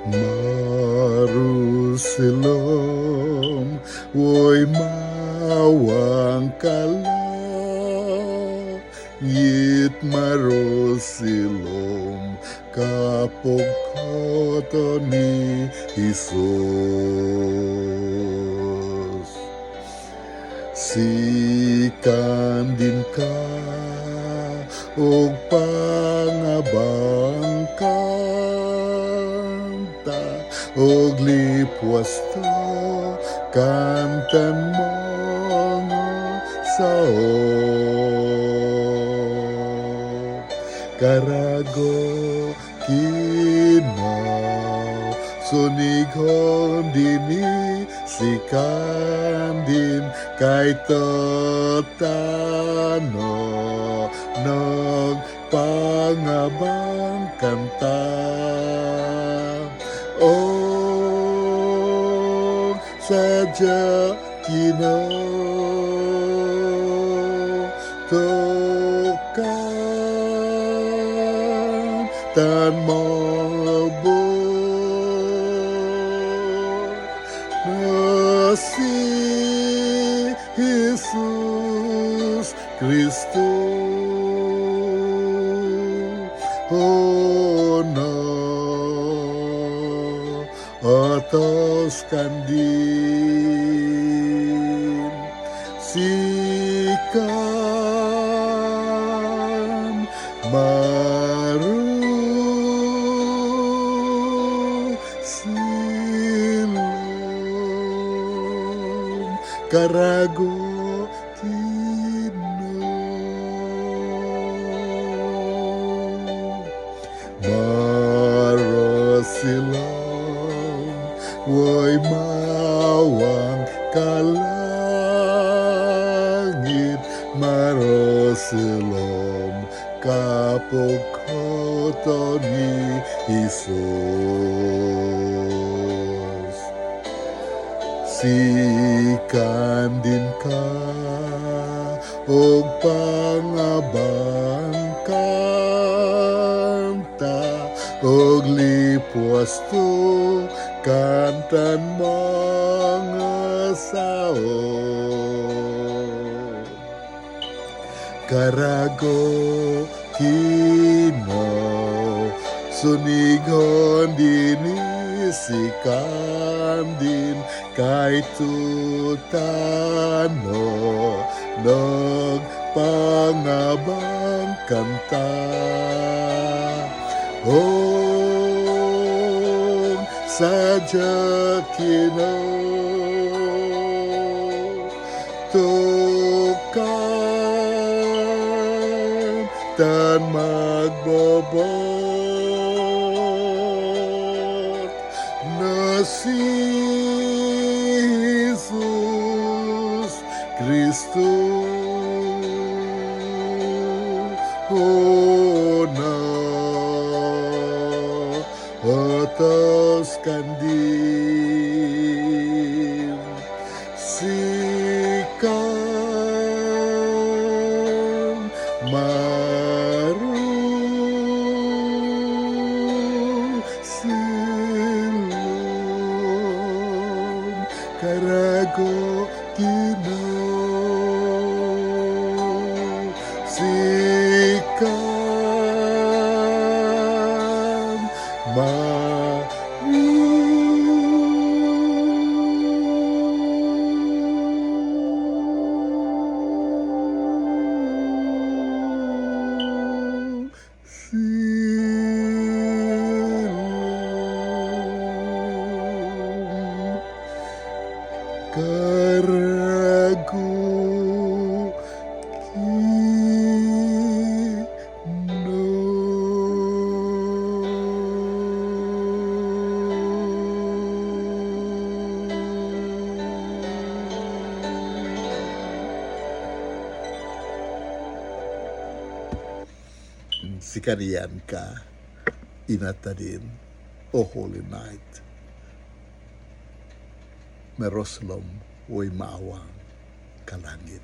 Marusilom, wo'y mawang kalangit. Marusilom, kapog koto ni Jesus. Sikan din ka og pangabang kanta og lipwas to kantan mo nga sao. Karago kinaw sunigon dini sikan din kay totano nog pangabang kanta. Oh, sadya kinaw tokan tan mabot na si Jesus Kristo. Oh no, atas kandin sikan marusilom karago Marusilom, wo'y mawang kalangit. Marusilom, kapog koto ni Jesus. Sikan din ka og pangabang kanta og lipwas to kantan mga sao. Karago kinaw sunigon dini sikan din kay tutano nog pangabang kanta. Oh, sadya kinaw tukan tan magbobot na si Jesus Kristo. Oh no, atas kandil sikan marusilom karago kinaw sikan marusilom karago sikarian ka inatadin, O Holy Night. Marusilom, wo'y mawang kalangit.